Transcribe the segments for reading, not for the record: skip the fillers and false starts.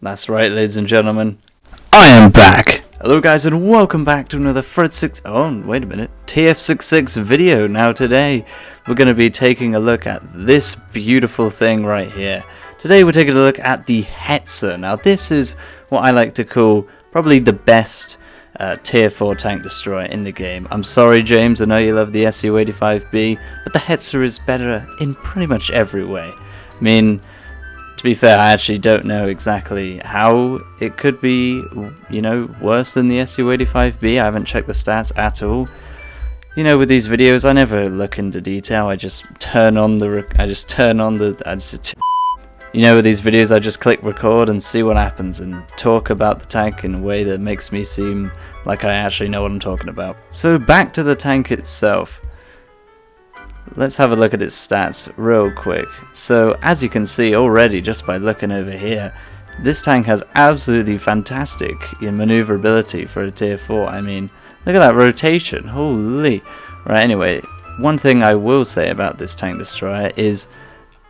That's right, ladies and gentlemen, I am back! Hello guys and welcome back to another TF66 video. Now today, we're going to be taking a look at this beautiful thing right here. Today we're taking a look at the Hetzer. Now this is what I like to call probably the best tier 4 tank destroyer in the game. I'm sorry James, I know you love the Su-85B, but the Hetzer is better in pretty much every way. I mean, to be fair, I actually don't know exactly how it could be, you know, worse than the Su-85B. I haven't checked the stats at all. You know, with these videos, I never look into detail. I just turn on the, you know, with these videos, I just click record and see what happens and talk about the tank in a way that makes me seem like I actually know what I'm talking about. So back to the tank itself. Let's have a look at its stats real quick. So as you can see already just by looking over here, this tank has absolutely fantastic maneuverability for a tier 4. I mean, look at that rotation, holy. Right, anyway, one thing I will say about this tank destroyer is,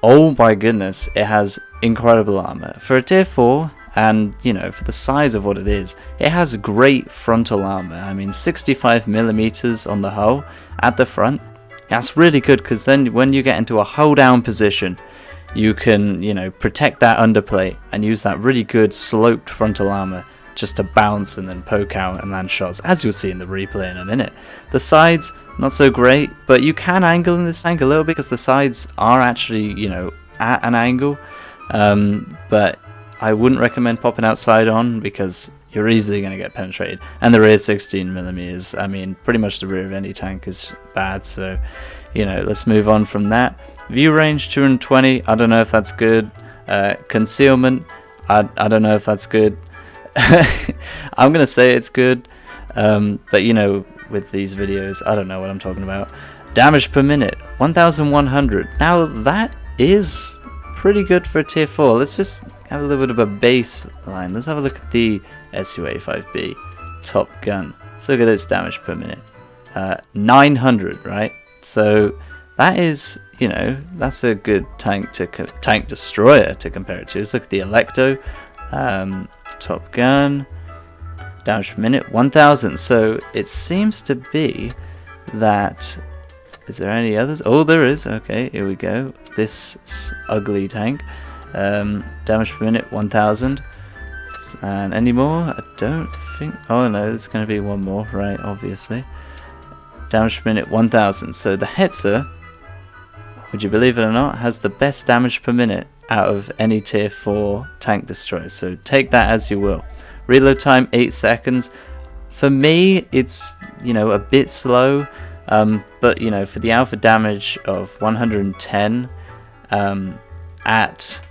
oh my goodness, it has incredible armor. For a tier 4, and you know, for the size of what it is, it has great frontal armor. I mean, 65mm on the hull at the front. That's really good because then when you get into a hull down position, you can, you know, protect that underplate and use that really good sloped frontal armor just to bounce and then poke out and land shots, as you'll see in the replay in a minute. The sides, not so great, but you can angle in this tank a little bit because the sides are actually, you know, at an angle. But I wouldn't recommend popping out side on because you're easily going to get penetrated. And the rear 16mm, I mean, pretty much the rear of any tank is bad, so, you know, let's move on from that. View range 220, I don't know if that's good. Concealment, I don't know if that's good. I'm going to say it's good, but you know, with these videos, I don't know what I'm talking about. Damage per minute, 1100. Now that is pretty good for a tier 4. Let's just have a little bit of a baseline. Let's have a look at the Su-85B Top Gun. Let's look at its damage per minute. 900, right? So that is, you know, that's a good tank destroyer to compare it to. Let's look at the Electo Top Gun. Damage per minute 1000. So it seems to be that. Is there any others? Oh, there is. Okay, here we go. This ugly tank. Damage per minute 1000. And any more? I don't think. Oh no, there's going to be one more, right? Obviously. Damage per minute 1000. So the Hetzer, would you believe it or not, has the best damage per minute out of any tier 4 tank destroyer. So take that as you will. Reload time 8 seconds. For me, it's, you know, a bit slow. But you know, for the alpha damage of 110 at,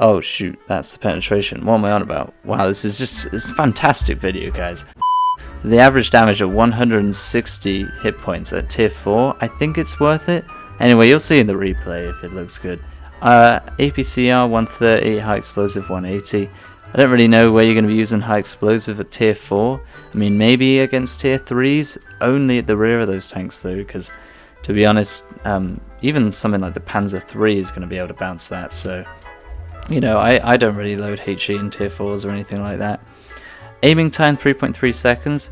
oh shoot, that's the penetration. What am I on about? Wow, this is just, it's a fantastic video, guys. The average damage of 160 hit points at tier 4, I think it's worth it. Anyway, you'll see in the replay if it looks good. APCR 130, high explosive 180. I don't really know where you're going to be using high explosive at tier 4. I mean, maybe against tier 3s, only at the rear of those tanks though, because to be honest, even something like the Panzer III is going to be able to bounce that. So, you know, I don't really load HE in tier 4s or anything like that. Aiming time 3.3 seconds.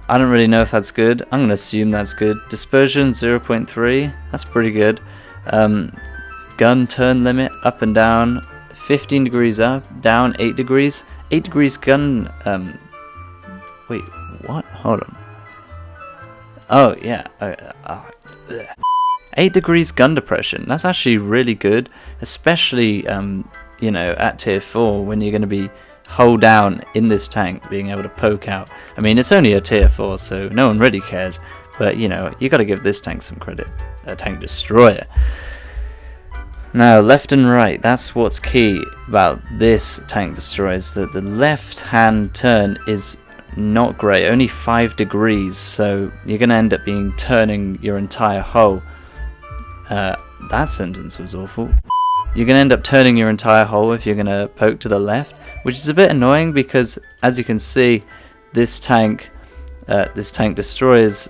I don't really know if that's good. I'm going to assume that's good. Dispersion 0.3. That's pretty good. Gun turn limit up and down. 15 degrees up, down 8 degrees. 8 degrees gun, wait, what? Hold on. Oh, yeah. 8 degrees gun depression. That's actually really good, especially, you know, at tier 4 when you're going to be hull down in this tank, being able to poke out. I mean, it's only a tier 4, so no one really cares, but, you know, you got to give this tank some credit. A tank destroyer. Now, left and right, that's what's key about this tank destroyer, is that the left-hand turn is not great, only 5 degrees, so you're going to end up turning your entire hull. That sentence was awful. You're going to end up turning your entire hull if you're going to poke to the left, which is a bit annoying because, as you can see, this tank destroyer's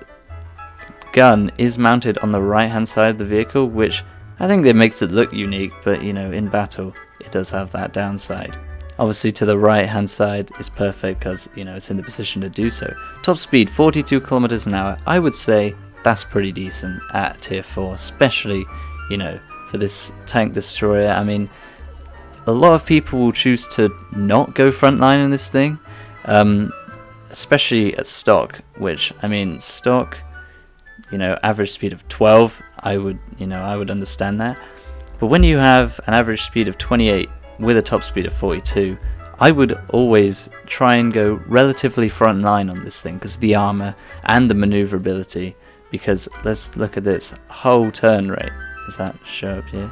gun is mounted on the right-hand side of the vehicle, which I think that makes it look unique, but you know, in battle it does have that downside. Obviously to the right hand side is perfect because, you know, it's in the position to do so. Top speed 42 kilometers an hour. I would say that's pretty decent at tier 4, especially, you know, for this tank destroyer. I mean, a lot of people will choose to not go frontline in this thing, especially at stock, which, I mean, stock, you know, average speed of 12, I would understand that. But when you have an average speed of 28 with a top speed of 42, I would always try and go relatively frontline on this thing because of the armor and the maneuverability. Because let's look at this whole turn rate. Does that show up here?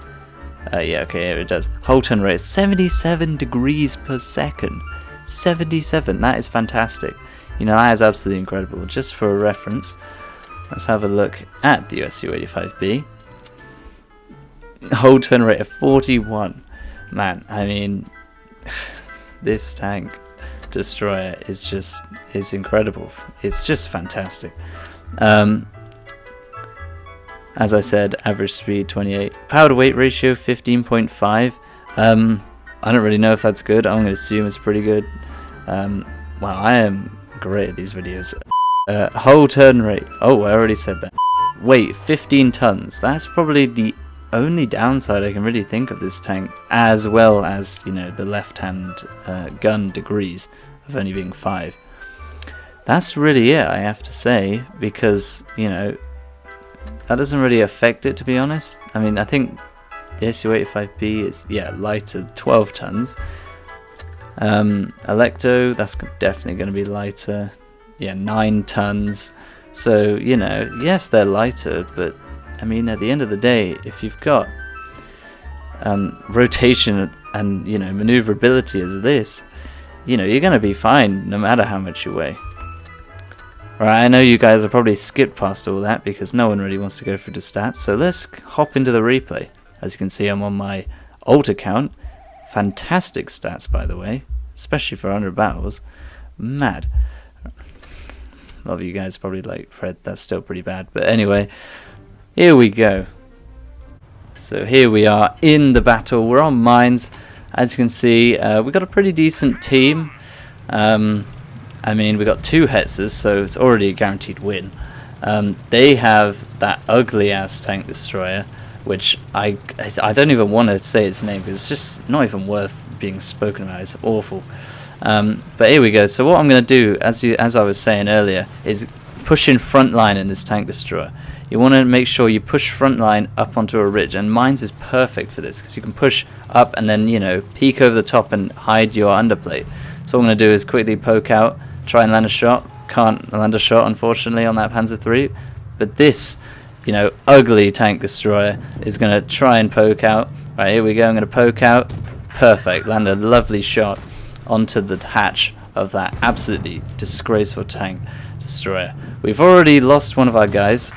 Yeah, okay, here it does. Whole turn rate is 77 degrees per second. 77, that is fantastic. You know, that is absolutely incredible. Just for a reference, let's have a look at the USU-85B. Whole turn rate of 41. Man, I mean, this tank destroyer is incredible. It's just fantastic. As I said, average speed 28. Power to weight ratio 15.5. I don't really know if that's good. I'm going to assume it's pretty good. Wow, I am great at these videos. Whole turn rate. Oh, I already said that. Weight 15 tons. That's probably the only downside I can really think of this tank, as well as, you know, the left hand gun degrees of only being 5. That's really it, I have to say, because, you know, that doesn't really affect it, to be honest. I mean, I think the SU-85B is, yeah, lighter, 12 tons. Electo, that's definitely going to be lighter. Yeah, 9 tons. So, you know, yes, they're lighter, but I mean, at the end of the day, if you've got rotation and, you know, maneuverability as this, you know, you're going to be fine no matter how much you weigh. Right, I know you guys have probably skipped past all that because no one really wants to go through the stats, so let's hop into the replay. As you can see, I'm on my alt account. Fantastic stats, by the way, especially for 100 battles. Mad. A lot of you guys probably like, Fred, that's still pretty bad. But anyway, here we go. So here we are in the battle. We're on mines. As you can see, we've got a pretty decent team. I mean, we got 2 Hetzers, so it's already a guaranteed win. They have that ugly ass tank destroyer, which I don't even want to say its name because it's just not even worth being spoken about. It's awful. But here we go. So what I'm going to do, as I was saying earlier, is push in front line in this tank destroyer. You want to make sure you push front line up onto a ridge, and mines is perfect for this because you can push up and then, you know, peek over the top and hide your underplate. So what I'm going to do is quickly poke out, try and land a shot. Can't land a shot, unfortunately, on that Panzer III. But this, you know, ugly tank destroyer is going to try and poke out. Right, here we go. I'm going to poke out. Perfect. Land a lovely shot onto the hatch of that absolutely disgraceful tank destroyer. We've already lost one of our guys,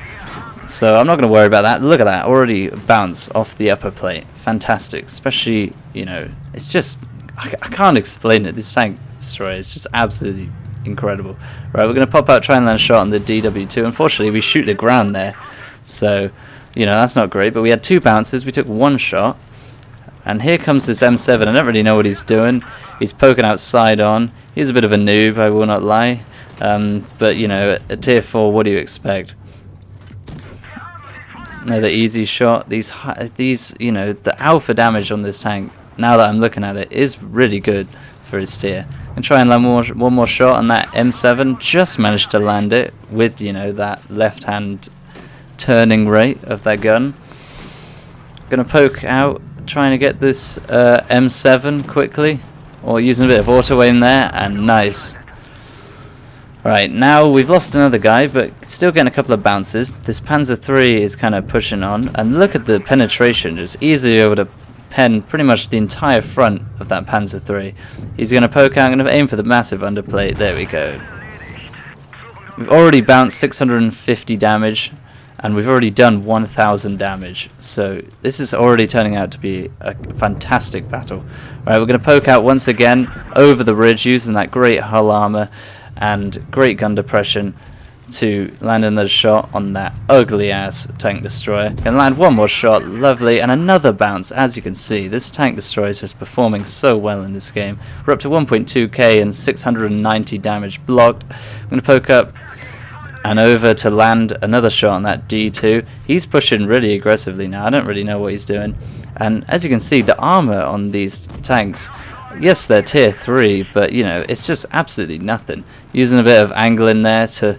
so I'm not going to worry about that. Look at that. Already bounce off the upper plate. Fantastic. Especially, you know, it's just, I can't explain it. This tank destroyer is just absolutely incredible. Right, we're going to pop out, try and land a shot on the DW2. Unfortunately, we shoot the ground there, so, you know, that's not great. But we had 2 bounces. We took 1 shot. And here comes this M7. I don't really know what he's doing. He's poking out side on. He's a bit of a noob, I will not lie. But, you know, at tier 4, what do you expect? Another easy shot. These, you know, the alpha damage on this tank, now that I'm looking at it, is really good for his tier. And try and land one more shot on that M7. Just managed to land it with, you know, that left-hand turning rate of that gun. Gonna poke out, trying to get this M7 quickly, or using a bit of auto aim there, and nice. Right, now we've lost another guy, but still getting a couple of bounces. This Panzer III is kind of pushing on, and look at the penetration, just easily able to pen pretty much the entire front of that Panzer III. He's going to poke out, I'm going to aim for the massive underplate. There we go. We've already bounced 650 damage, and we've already done 1000 damage. So this is already turning out to be a fantastic battle. Right, we're going to poke out once again over the ridge using that great hull armor and great gun depression. to land another shot on that ugly ass tank destroyer. Can land one more shot, lovely, and another bounce. As you can see, this tank destroyer is just performing so well in this game. We're up to 1.2k and 690 damage blocked. I'm going to poke up and over to land another shot on that D2. He's pushing really aggressively now. I don't really know what he's doing. And as you can see, the armor on these tanks, yes, they're tier 3, but you know, it's just absolutely nothing. Using a bit of angle in there to,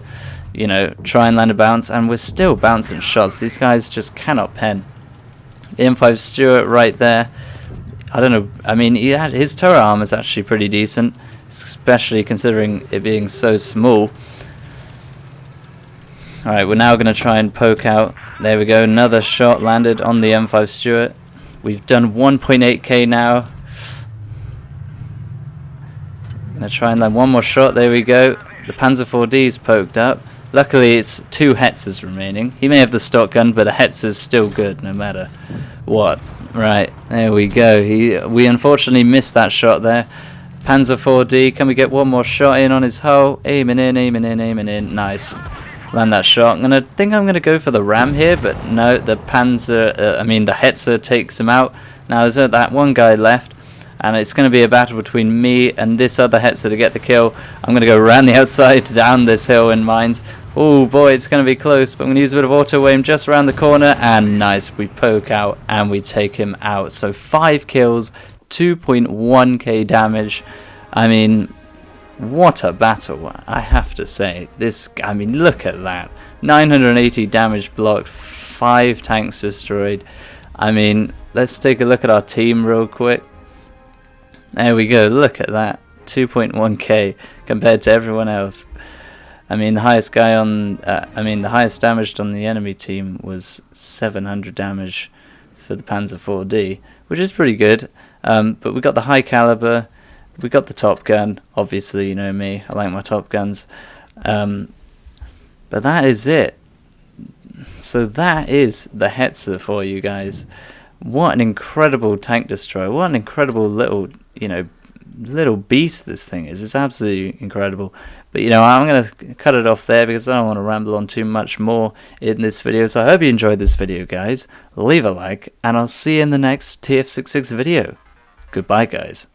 you know, try and land a bounce, and we're still bouncing shots. These guys just cannot pen. The M5 Stuart right there, I don't know, I mean, his turret armor is actually pretty decent, especially considering it being so small. Alright, we're now going to try and poke out. There we go, another shot landed on the M5 Stuart. We've done 1.8k now. Going to try and land one more shot. There we go. The Panzer 4D's poked up. Luckily it's 2 Hetzers remaining. He may have the stock gun, but a Hetzer's still good no matter what. Right, there we go. We unfortunately missed that shot there. Panzer 4D, can we get one more shot in on his hull? Aiming in, aiming in, aiming in. Nice. Land that shot. I'm gonna go for the ram here, but no, the Hetzer takes him out. Now there's that one guy left, and it's going to be a battle between me and this other Hetzer to get the kill. I'm going to go around the outside down this hill in mines. Oh boy, it's going to be close, but I'm going to use a bit of auto aim just around the corner, and nice, we poke out and we take him out. So 5 kills, 2.1k damage. I mean, what a battle, I have to say. I mean, look at that. 980 damage blocked, 5 tanks destroyed. I mean, let's take a look at our team real quick. There we go, look at that. 2.1k compared to everyone else. I mean, the highest guy on, the highest damaged on the enemy team was 700 damage for the Panzer 4D, which is pretty good. But we got the high caliber. We got the top gun, obviously, you know me, I like my top guns. But that is it. So that is the Hetzer for you guys. What an incredible tank destroyer. What an incredible little, you know, little beast this thing is. It's absolutely incredible. But, you know, I'm going to cut it off there because I don't want to ramble on too much more in this video. So I hope you enjoyed this video, guys. Leave a like, and I'll see you in the next TF66 video. Goodbye, guys.